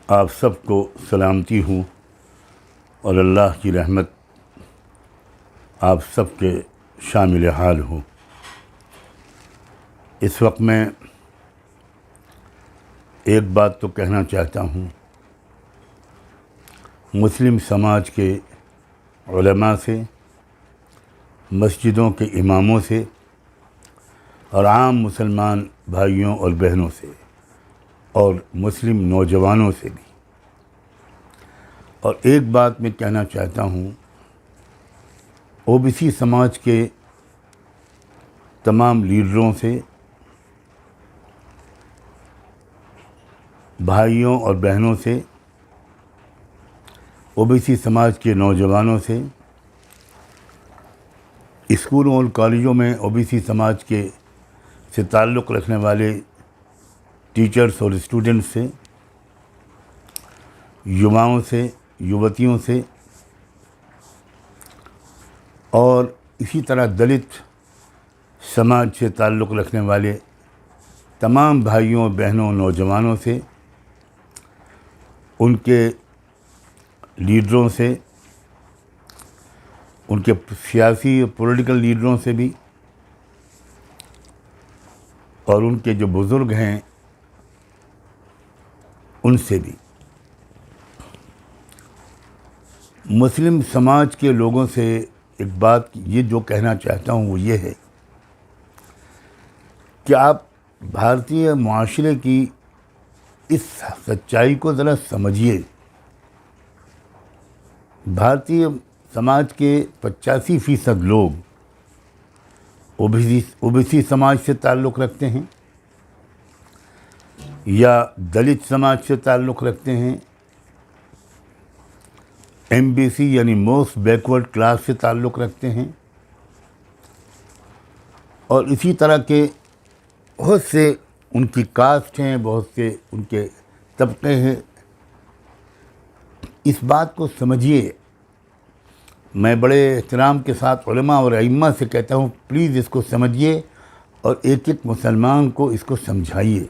آپ سب کو سلامتی ہوں اور اللہ کی رحمت آپ سب کے شامل حال ہو۔ اس وقت میں ایک بات تو کہنا چاہتا ہوں، مسلم سماج کے علماء سے، مسجدوں کے اماموں سے اور عام مسلمان بھائیوں اور بہنوں سے اور مسلم نوجوانوں سے بھی۔ اور ایک بات میں کہنا چاہتا ہوں، او بی سی سماج کے تمام لیڈروں سے، بھائیوں اور بہنوں سے، او بی سی سماج کے نوجوانوں سے، اسکولوں اور کالجوں میں او بی سی سماج سے تعلق رکھنے والے ٹیچرز اور اسٹوڈنٹس سے، یواؤں سے، یوتیوں سے، اور اسی طرح دلت سماج سے تعلق رکھنے والے تمام بھائیوں بہنوں نوجوانوں سے، ان کے لیڈروں سے، ان کے سیاسی اور پولیٹیکل لیڈروں سے بھی، اور ان کے جو بزرگ ہیں ان سے بھی، مسلم سماج کے لوگوں سے ایک بات یہ جو کہنا چاہتا ہوں وہ یہ ہے کہ آپ بھارتی معاشرے کی اس سچائی کو ذرا سمجھیے۔ بھارتی سماج کے 85% لوگ او بی سی سماج سے تعلق رکھتے ہیں، یا دلت سماج سے تعلق رکھتے ہیں، ایم بی سی یعنی موسٹ بیکورڈ کلاس سے تعلق رکھتے ہیں، اور اسی طرح کے بہت سے ان کی کاسٹ ہیں، بہت سے ان کے طبقے ہیں۔ اس بات کو سمجھیے۔ میں بڑے احترام کے ساتھ علماء اور ائمہ سے کہتا ہوں، پلیز اس کو سمجھیے اور ایک ایک مسلمان کو اس کو سمجھائیے۔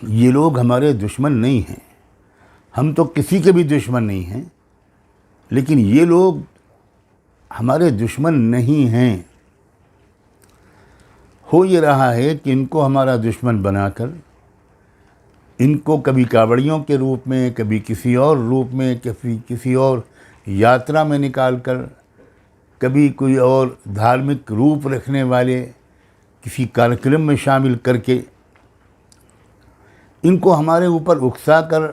یہ لوگ ہمارے دشمن نہیں ہیں، ہم تو کسی کے بھی دشمن نہیں ہیں، لیکن یہ لوگ ہمارے دشمن نہیں ہیں۔ ہو یہ رہا ہے کہ ان کو ہمارا دشمن بنا کر، ان کو کبھی کاوڑیوں کے روپ میں، کبھی کسی اور روپ میں، کسی اور یاترا میں نکال کر، کبھی کوئی اور دھارمک روپ رکھنے والے کسی کارکرم میں شامل کر کے، ان کو ہمارے اوپر اکسا کر،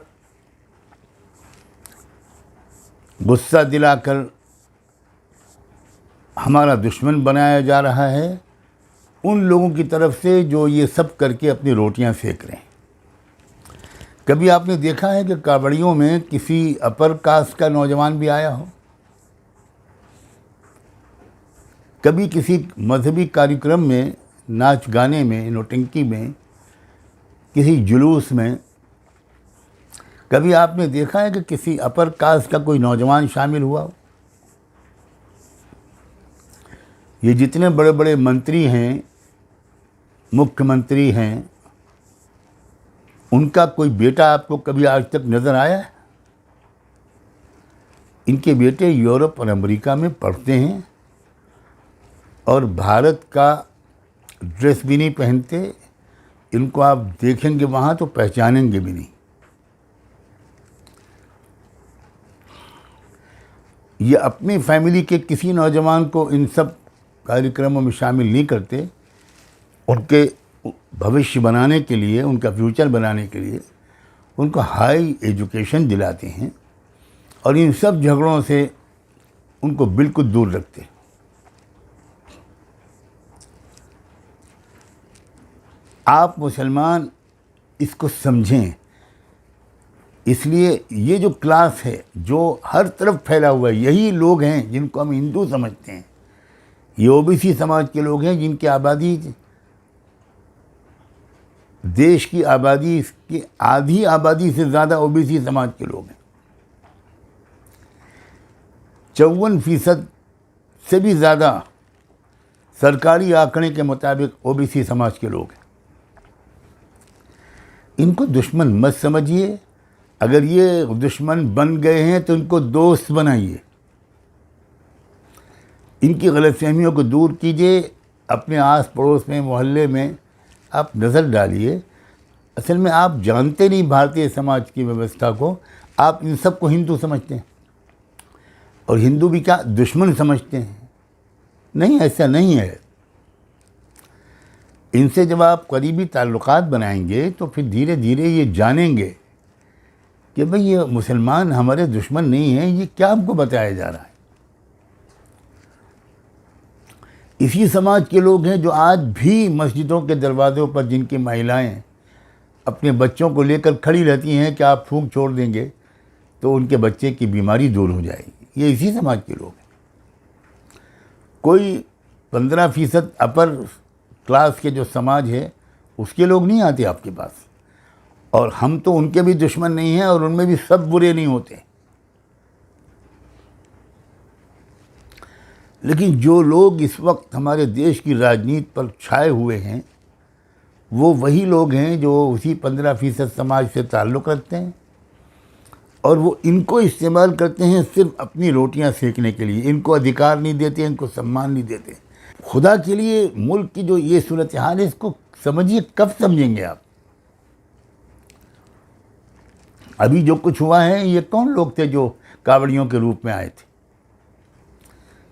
غصہ دلا کر ہمارا دشمن بنایا جا رہا ہے، ان لوگوں کی طرف سے جو یہ سب کر کے اپنی روٹیاں سیک رہے ہیں۔ کبھی آپ نے دیکھا ہے کہ کاوڑیوں میں کسی اپر کاسٹ کا نوجوان بھی آیا ہو؟ کبھی کسی مذہبی کاریکرم میں، ناچ گانے میں، نوٹنکی میں، کسی جلوس میں، کبھی آپ نے دیکھا ہے کہ کسی اپر کاسٹ کا کوئی نوجوان شامل ہوا ہو؟ یہ جتنے بڑے بڑے منتری ہیں، مکھیہ منتری ہیں، ان کا کوئی بیٹا آپ کو کبھی آج تک نظر آیا ہے؟ ان کے بیٹے یورپ اور امریکہ میں پڑھتے ہیں اور بھارت کا ڈریس بھی نہیں پہنتے۔ ان کو آپ دیکھیں گے وہاں تو پہچانیں گے بھی نہیں۔ یہ اپنی فیملی کے کسی نوجوان کو ان سب کاریکرموں میں شامل نہیں کرتے۔ ان کے بھوشیہ بنانے کے لیے، ان کا فیوچر بنانے کے لیے ان کو ہائی ایجوکیشن دلاتے ہیں، اور ان سب جھگڑوں سے ان کو بالکل دور رکھتے ہیں۔ آپ مسلمان اس کو سمجھیں۔ اس لیے یہ جو کلاس ہے جو ہر طرف پھیلا ہوا ہے، یہی لوگ ہیں جن کو ہم ہندو سمجھتے ہیں۔ یہ او بی سی سماج کے لوگ ہیں جن کی آبادی، دیش کی آبادی کی آدھی آبادی سے زیادہ او بی سی سماج کے لوگ ہیں۔ 54% سے بھی زیادہ سرکاری آنکڑے کے مطابق او بی سی سماج کے لوگ ہیں۔ ان کو دشمن مت سمجھیے، اگر یہ دشمن بن گئے ہیں تو ان کو دوست بنائیے، ان کی غلط فہمیوں کو دور کیجیے، اپنے آس پڑوس میں، محلے میں آپ نظر ڈالیے۔ اصل میں آپ جانتے نہیں بھارتیہ سماج کی ویوستھا کو، آپ ان سب کو ہندو سمجھتے ہیں، اور ہندو بھی کیا دشمن سمجھتے ہیں؟ نہیں، ایسا نہیں ہے۔ ان سے جب آپ قریبی تعلقات بنائیں گے تو پھر دھیرے دھیرے یہ جانیں گے کہ بھئی یہ مسلمان ہمارے دشمن نہیں ہیں، یہ کیا ہم کو بتایا جا رہا ہے۔ اسی سماج کے لوگ ہیں جو آج بھی مسجدوں کے دروازوں پر جن کی مہیلائیں اپنے بچوں کو لے کر کھڑی رہتی ہیں کہ آپ پھونک چھوڑ دیں گے تو ان کے بچے کی بیماری دور ہو جائے گی، یہ اسی سماج کے لوگ ہیں۔ کوئی 15% اپر کلاس کے جو سماج ہے اس کے لوگ نہیں آتے آپ کے پاس، اور ہم تو ان کے بھی دشمن نہیں ہیں، اور ان میں بھی سب برے نہیں ہوتے۔ لیکن جو لوگ اس وقت ہمارے دیش کی راجنیت پر چھائے ہوئے ہیں وہ وہی لوگ ہیں جو اسی 15% سماج سے تعلق رکھتے ہیں، اور وہ ان کو استعمال کرتے ہیں صرف اپنی روٹیاں سینکنے کے لیے، ان کو ادھیکار نہیں دیتے، ان کو سمان نہیں دیتے۔ خدا کے لیے ملک کی جو یہ صورتحال ہے اس کو سمجھیے، کب سمجھیں گے آپ؟ ابھی جو کچھ ہوا ہے یہ کون لوگ تھے جو کاوڑیوں کے روپ میں آئے تھے؟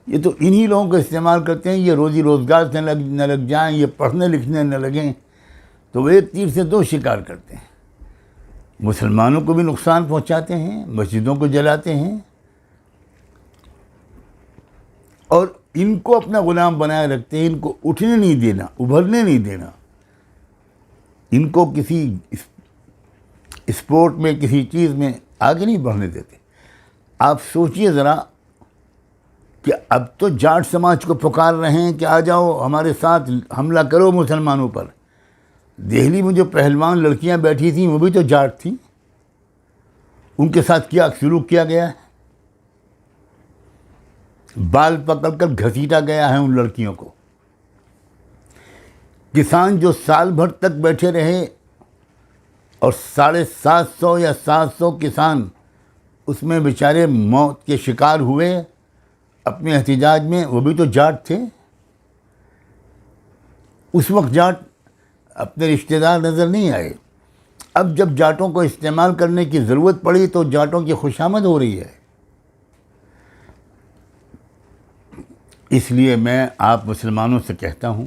یہ تو انہی لوگوں کو استعمال کرتے ہیں، یہ روزی روزگار سے نہ لگ جائیں، یہ پڑھنے لکھنے نہ لگیں، تو وہ ایک تیر سے دو شکار کرتے ہیں، مسلمانوں کو بھی نقصان پہنچاتے ہیں، مسجدوں کو جلاتے ہیں، اور ان کو اپنا غلام بنائے رکھتے ہیں، ان کو اٹھنے نہیں دینا، ابھرنے نہیں دینا، ان کو کسی اسپورٹ میں کسی چیز میں آگے نہیں بڑھنے دیتے۔ آپ سوچئے ذرا کہ اب تو جاٹ سماج کو پکار رہے ہیں کہ آ جاؤ ہمارے ساتھ حملہ کرو مسلمانوں پر۔ دہلی میں جو پہلوان لڑکیاں بیٹھی تھیں وہ بھی تو جاٹ تھیں، ان کے ساتھ کیا سلوک کیا گیا ہے؟ بال پکڑ کر گھسیٹا گیا ہے ان لڑکیوں کو۔ کسان جو سال بھر تک بیٹھے رہے اور 750 یا 700 کسان اس میں بیچارے موت کے شکار ہوئے اپنے احتجاج میں، وہ بھی تو جاٹ تھے۔ اس وقت جاٹ اپنے رشتہ دار نظر نہیں آئے، اب جب جاٹوں کو استعمال کرنے کی ضرورت پڑی تو جاٹوں کی خوشامد ہو رہی ہے۔ اس لیے میں آپ مسلمانوں سے کہتا ہوں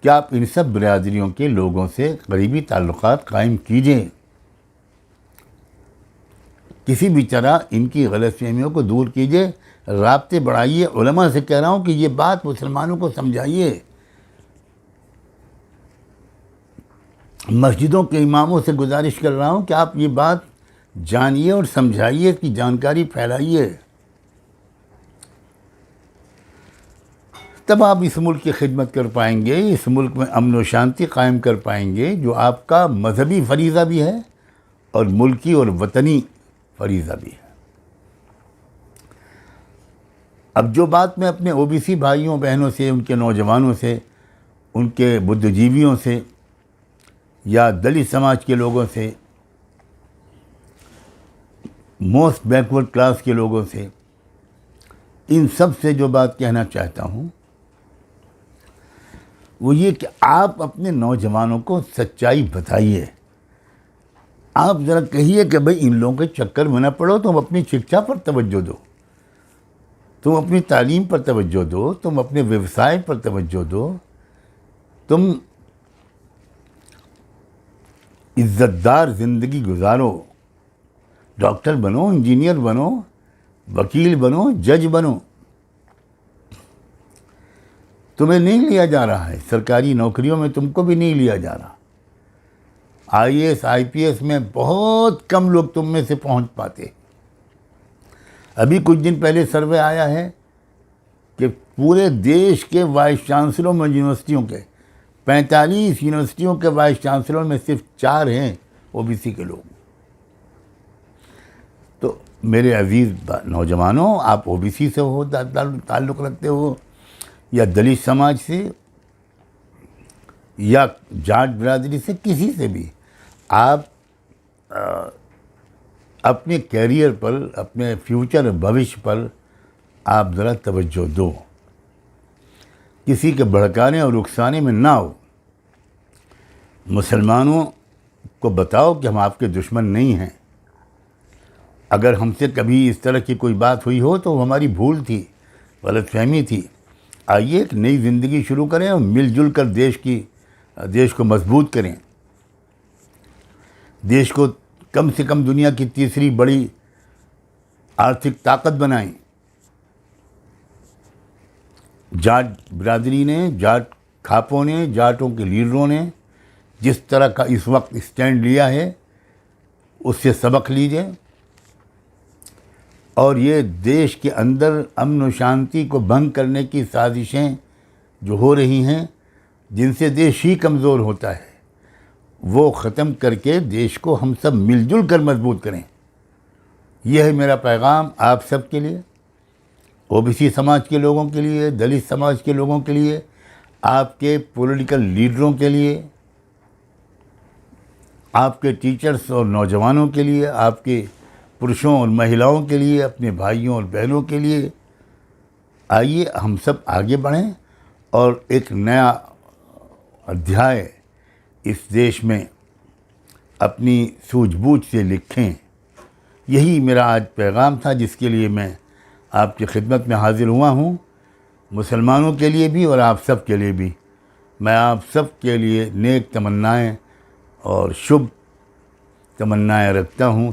کہ آپ ان سب برادریوں کے لوگوں سے قریبی تعلقات قائم کیجئے، کسی بھی طرح ان کی غلط فہمیوں کو دور کیجئے، رابطے بڑھائیے۔ علماء سے کہہ رہا ہوں کہ یہ بات مسلمانوں کو سمجھائیے، مسجدوں کے اماموں سے گزارش کر رہا ہوں کہ آپ یہ بات جانیے اور سمجھائیے، کی جانکاری پھیلائیے، تب آپ اس ملک کی خدمت کر پائیں گے، اس ملک میں امن و شانتی قائم کر پائیں گے، جو آپ کا مذہبی فریضہ بھی ہے اور ملکی اور وطنی فریضہ بھی ہے۔ اب جو بات میں اپنے OBC بھائیوں بہنوں سے، ان کے نوجوانوں سے، ان کے بدھ جیویوں سے یا دلت سماج کے لوگوں سے، موسٹ بیکورڈ کلاس کے لوگوں سے، ان سب سے جو بات کہنا چاہتا ہوں وہ یہ کہ آپ اپنے نوجوانوں کو سچائی بتائیے۔ آپ ذرا کہیے کہ بھئی ان لوگوں کے چکر میں نہ پڑو، تم اپنی شکشا پر توجہ دو، تم اپنی تعلیم پر توجہ دو، تم اپنے ویوسائے پر توجہ دو، تم عزت دار زندگی گزارو، ڈاکٹر بنو، انجینئر بنو، وکیل بنو، جج بنو۔ تمہیں نہیں لیا جا رہا ہے، سرکاری نوکریوں میں تم کو بھی نہیں لیا جا رہا، IAS IPS میں بہت کم لوگ تم میں سے پہنچ پاتے۔ ابھی کچھ دن پہلے سروے آیا ہے کہ پورے دیش کے وائس چانسلروں میں یونیورسٹیوں کے 45 یونیورسٹیوں کے وائس چانسلروں میں صرف 4 ہیں OBC کے لوگ۔ تو میرے عزیز نوجوانوں، آپ OBC سے ہو تعلق رکھتے ہو یا دلت سماج سے یا جاٹ برادری سے، کسی سے بھی، آپ اپنے کیریئر پر، اپنے فیوچر بھوشیہ پر آپ ذرا توجہ دو، کسی کے بھڑکانے اور اکسانے میں نہ ہو۔ مسلمانوں کو بتاؤ کہ ہم آپ کے دشمن نہیں ہیں۔ اگر ہم سے کبھی اس طرح کی کوئی بات ہوئی ہو تو وہ ہماری بھول تھی، غلط فہمی تھی۔ آئیے ایک نئی زندگی شروع کریں اور مل جل کر دیش کو مضبوط کریں، دیش کو کم سے کم دنیا کی تیسری بڑی آرتھک طاقت بنائیں۔ جاٹ برادری نے، جاٹ کھاپوں نے، جاٹوں کے لیڈروں نے جس طرح کا اس وقت اسٹینڈ لیا ہے اس سے سبق لیجیے، اور یہ دیش کے اندر امن و شانتی کو بھنگ کرنے کی سازشیں جو ہو رہی ہیں، جن سے دیش ہی کمزور ہوتا ہے، وہ ختم کر کے دیش کو ہم سب مل جل کر مضبوط کریں۔ یہ ہے میرا پیغام آپ سب کے لیے، او بی سی سماج کے لوگوں کے لیے، دلت سماج کے لوگوں کے لیے، آپ کے پولیٹیکل لیڈروں کے لیے، آپ کے ٹیچرز اور نوجوانوں کے لیے، آپ کے پرشوں اور مہیلاؤں کے لیے، اپنے بھائیوں اور بہنوں کے لیے۔ آئیے ہم سب آگے بڑھیں اور ایک نیا ادھیائے اس دیش میں اپنی سوجھ بوجھ سے لکھیں۔ یہی میرا آج پیغام تھا جس کے لیے میں آپ کی خدمت میں حاضر ہوا ہوں، مسلمانوں کے لیے بھی اور آپ سب کے لیے بھی۔ میں آپ سب کے لیے نیک تمنائیں اور شبھ تمنائیں رکھتا ہوں۔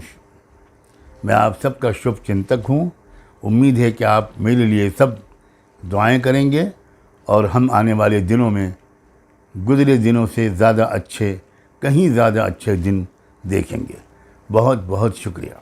میں آپ سب کا شبھ چنتک ہوں۔ امید ہے کہ آپ میرے لیے سب دعائیں کریں گے اور ہم آنے والے دنوں میں گزرے دنوں سے زیادہ اچھے، کہیں زیادہ اچھے دن دیکھیں گے۔ بہت بہت شکریہ۔